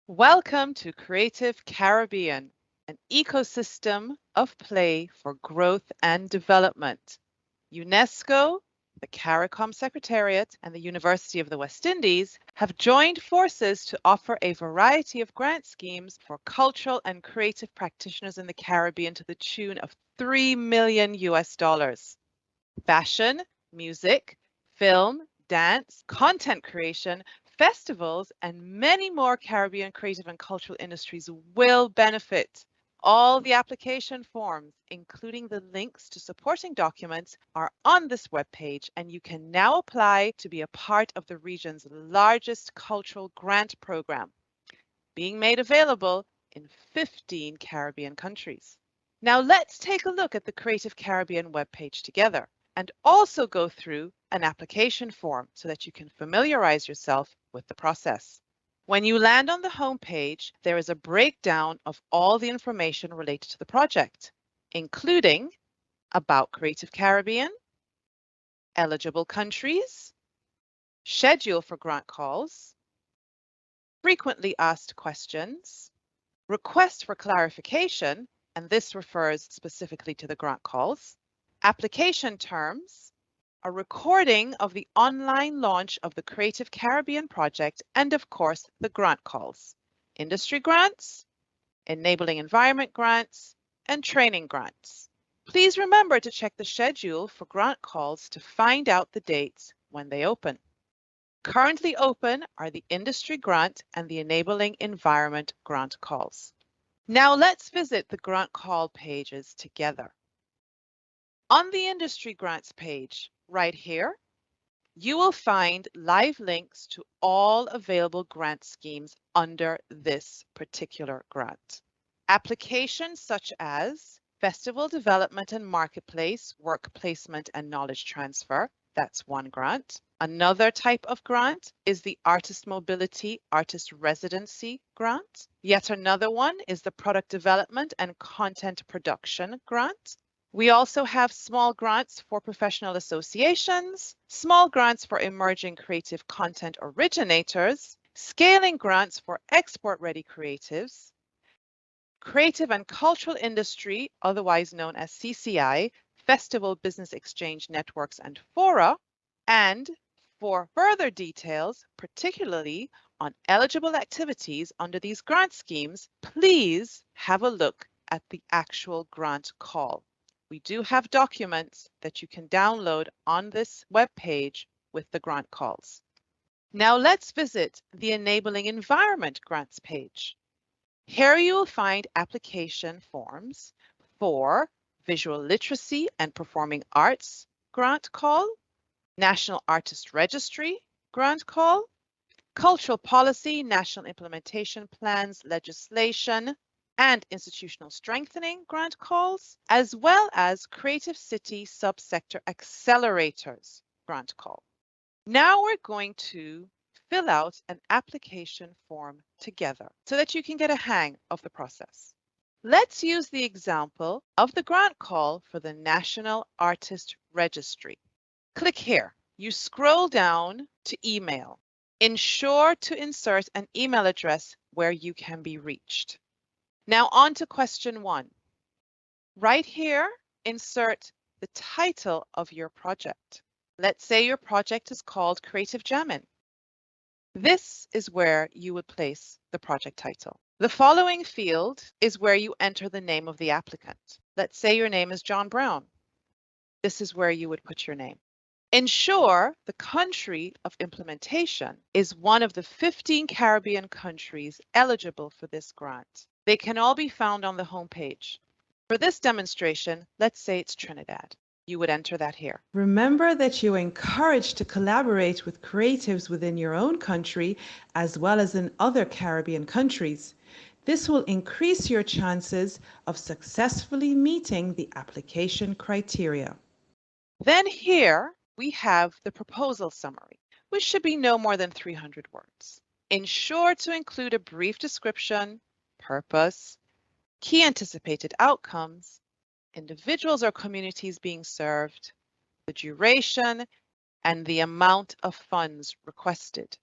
Welcome to Creative Caribbean, an ecosystem of play for growth and development. UNESCO, the CARICOM Secretariat, and the University of the West Indies have joined forces to offer a variety of grant schemes for cultural and creative practitioners in the Caribbean to the tune of $3 million. Fashion, music, film, dance, content creation, festivals, and many more Caribbean creative and cultural industries will benefit. All the application forms, including the links to supporting documents, are on this webpage, and you can now apply to be a part of the region's largest cultural grant program, being made available in 15 Caribbean countries. Now let's take a look at the Creative Caribbean webpage together, and also go through an application form so that you can familiarize yourself with the process. When you land on the home page, there is a breakdown of all the information related to the project, including about Creative Caribbean, eligible countries, schedule for grant calls, frequently asked questions, request for clarification, and this refers specifically to the grant calls, application terms, a recording of the online launch of the Creative Caribbean project, and of course, the grant calls, industry grants, enabling environment grants, and training grants. Please remember to check the schedule for grant calls to find out the dates when they open. Currently open are the industry grant and the enabling environment grant calls. Now let's visit the grant call pages together. On the industry grants page, right here, you will find live links to all available grant schemes under this particular grant. Applications such as Festival Development and Marketplace, Work Placement and Knowledge Transfer, that's one grant. Another type of grant is the Artist Mobility Artist Residency Grant. Yet another one is the Product Development and Content Production Grant. We also have small grants for professional associations, small grants for emerging creative content originators, scaling grants for export-ready creatives, creative and cultural industry, otherwise known as CCI, Festival Business Exchange Networks and Fora, and for further details, particularly on eligible activities under these grant schemes, please have a look at the actual grant call. We do have documents that you can download on this webpage with the grant calls. Now let's visit the Enabling Environment Grants page. Here you will find application forms for Visual Literacy and Performing Arts grant call, National Artist Registry grant call, Cultural Policy, National Implementation Plans, Legislation, and Institutional Strengthening grant calls, as well as Creative City Subsector Accelerators grant call. Now we're going to fill out an application form together so that you can get a hang of the process. Let's use the example of the grant call for the National Artist Registry. Click here. You scroll down to email. Ensure to insert an email address where you can be reached. Now on to question 1. Right here, insert the title of your project. Let's say your project is called Creative Jammin'. This is where you would place the project title. The following field is where you enter the name of the applicant. Let's say your name is John Brown. This is where you would put your name. Ensure the country of implementation is one of the 15 Caribbean countries eligible for this grant. They can all be found on the homepage. For this demonstration, let's say it's Trinidad. You would enter that here. Remember that you are encouraged to collaborate with creatives within your own country as well as in other Caribbean countries. This will increase your chances of successfully meeting the application criteria. Then here we have the proposal summary, which should be no more than 300 words. Ensure to include a brief description, purpose, key anticipated outcomes, individuals or communities being served, the duration, and the amount of funds requested.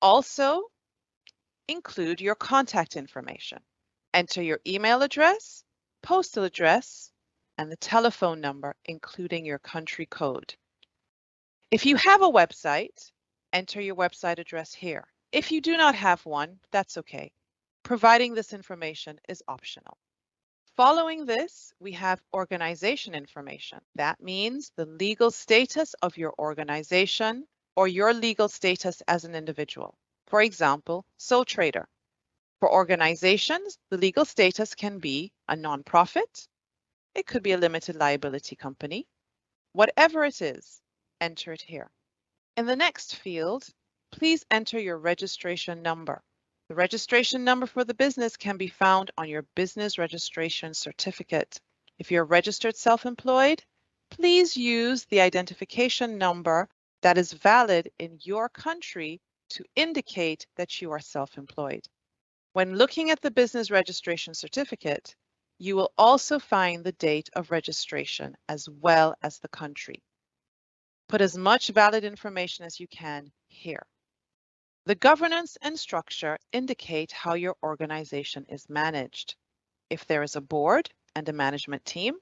Also, include your contact information. Enter your email address, postal address, and the telephone number, including your country code. If you have a website, enter your website address here. If you do not have one, that's okay. Providing this information is optional. Following this, we have organization information. That means the legal status of your organization or your legal status as an individual. For example, sole trader. For organizations, the legal status can be a nonprofit. It could be a limited liability company. Whatever it is, enter it here. In the next field, please enter your registration number. The registration number for the business can be found on your business registration certificate. If you're registered self-employed, please use the identification number that is valid in your country to indicate that you are self-employed. When looking at the business registration certificate, you will also find the date of registration as well as the country. Put as much valid information as you can here. The governance and structure indicate how your organization is managed. If there is a board and a management team,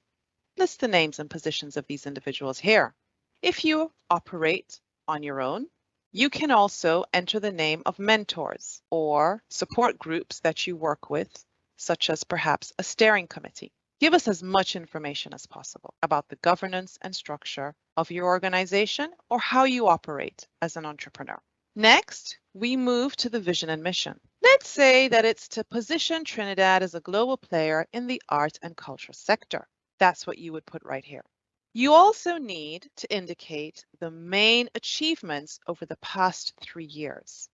list the names and positions of these individuals here. If you operate on your own, you can also enter the name of mentors or support groups that you work with, such as perhaps a steering committee. Give us as much information as possible about the governance and structure of your organization or how you operate as an entrepreneur. Next, we move to the vision and mission. Let's say that it's to position Trinidad as a global player in the art and culture sector. That's what you would put right here. You also need to indicate the main achievements over the past 3 years.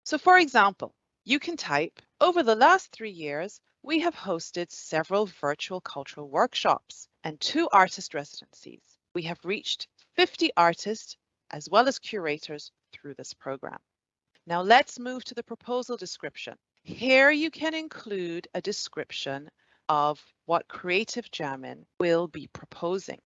So for example, you can type, over the last 3 years, we have hosted several virtual cultural workshops and 2 artist residencies. We have reached 50 artists as well as curators through this program. Now let's move to the proposal description. Here you can include a description of what Creative Jammin will be proposing.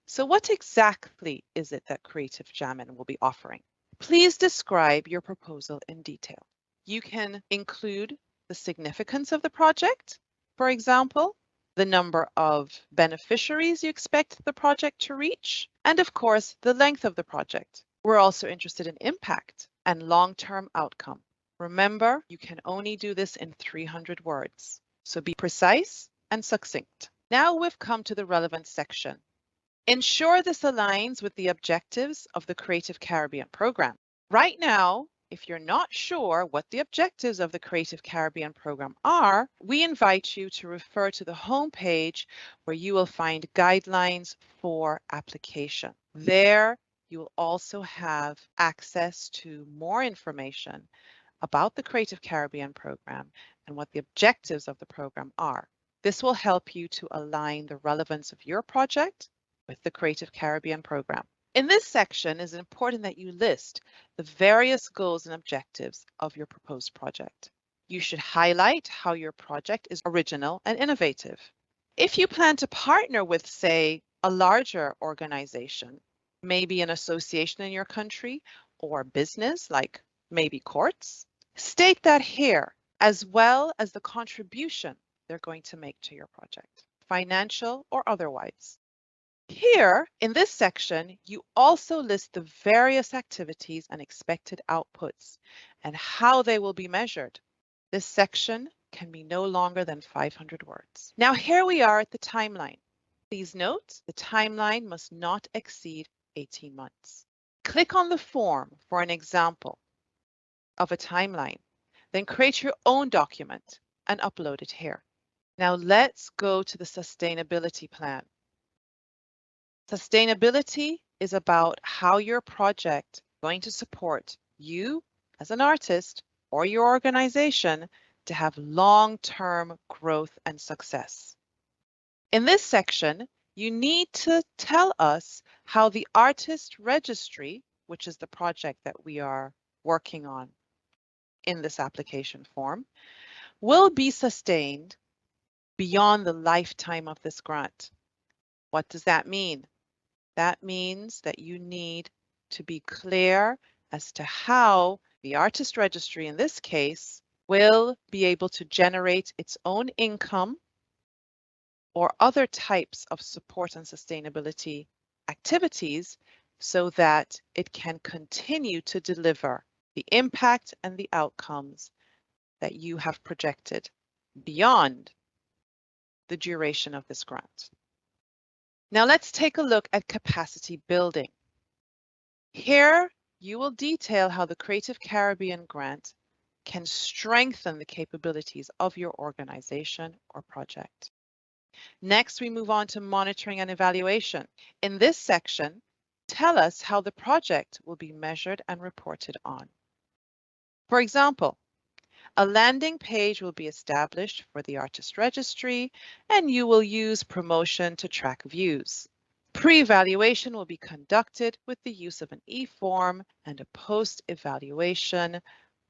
So what exactly is it that Creative Jammin will be offering? Please describe your proposal in detail. You can include the significance of the project, for example, the number of beneficiaries you expect the project to reach, and of course, the length of the project. We're also interested in impact and long-term outcome. Remember, you can only do this in 300 words, so be precise and succinct. Now we've come to the relevant section. Ensure this aligns with the objectives of the Creative Caribbean program. Right now, if you're not sure what the objectives of the Creative Caribbean program are, we invite you to refer to the homepage where you will find guidelines for application. There, you will also have access to more information about the Creative Caribbean program and what the objectives of the program are. This will help you to align the relevance of your project with the Creative Caribbean program. In this section, it is important that you list the various goals and objectives of your proposed project. You should highlight how your project is original and innovative. If you plan to partner with, say, a larger organization, maybe an association in your country or business like maybe courts, state that here, as well as the contribution they're going to make to your project, financial or otherwise. Here, in this section, you also list the various activities and expected outputs and how they will be measured. This section can be no longer than 500 words. Now here we are at the timeline. Please note, the timeline must not exceed 18 months. Click on the form for an example of a timeline, then create your own document and upload it here. Now let's go to the sustainability plan. Sustainability is about how your project is going to support you as an artist or your organization to have long-term growth and success. In this section, you need to tell us how the artist registry, which is the project that we are working on in this application form, will be sustained beyond the lifetime of this grant. What does that mean? That means that you need to be clear as to how the artist registry in this case will be able to generate its own income or other types of support and sustainability activities so that it can continue to deliver the impact and the outcomes that you have projected beyond the duration of this grant. Now let's take a look at capacity building. Here you will detail how the Creative Caribbean grant can strengthen the capabilities of your organization or project. Next, we move on to monitoring and evaluation. In this section, tell us how the project will be measured and reported on. For example, a landing page will be established for the artist registry, and you will use promotion to track views. Pre-evaluation will be conducted with the use of an e-form, and a post-evaluation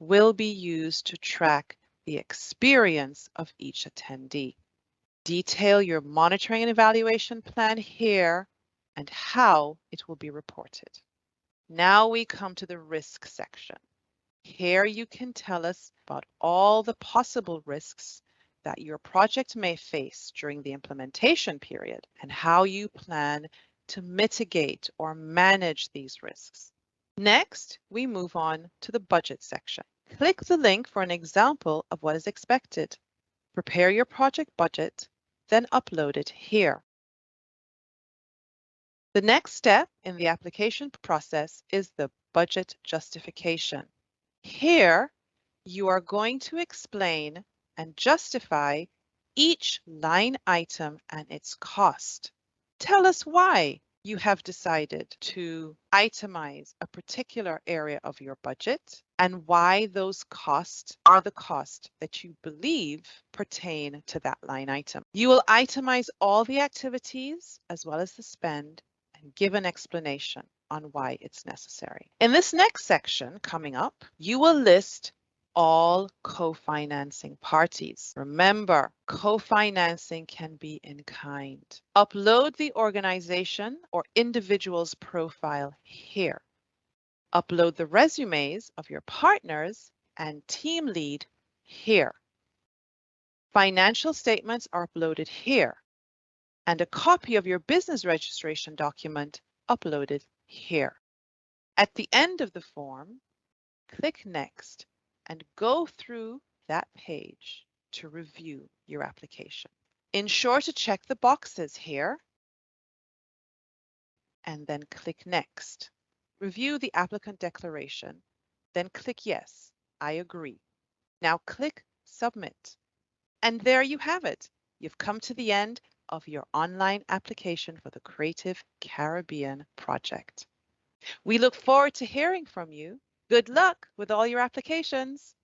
will be used to track the experience of each attendee. Detail your monitoring and evaluation plan here and how it will be reported. Now we come to the risk section. Here you can tell us about all the possible risks that your project may face during the implementation period and how you plan to mitigate or manage these risks. Next, we move on to the budget section. Click the link for an example of what is expected. Prepare your project budget, then upload it here. The next step in the application process is the budget justification. Here, you are going to explain and justify each line item and its cost. Tell us why you have decided to itemize a particular area of your budget and why those costs are the costs that you believe pertain to that line item. You will itemize all the activities as well as the spend and give an explanation on why it's necessary. In this next section coming up, you will list all co-financing parties. Remember, co-financing can be in kind. Upload the organization or individual's profile here. Upload the resumes of your partners and team lead here. Financial statements are uploaded here, and a copy of your business registration document uploaded here. At the end of the form, click Next and go through that page to review your application. Ensure to check the boxes here and then click Next. Review the applicant declaration, then click Yes, I agree. Now click Submit. And there you have it. You've come to the end of your online application for the Creative Caribbean project. We look forward to hearing from you. Good luck with all your applications.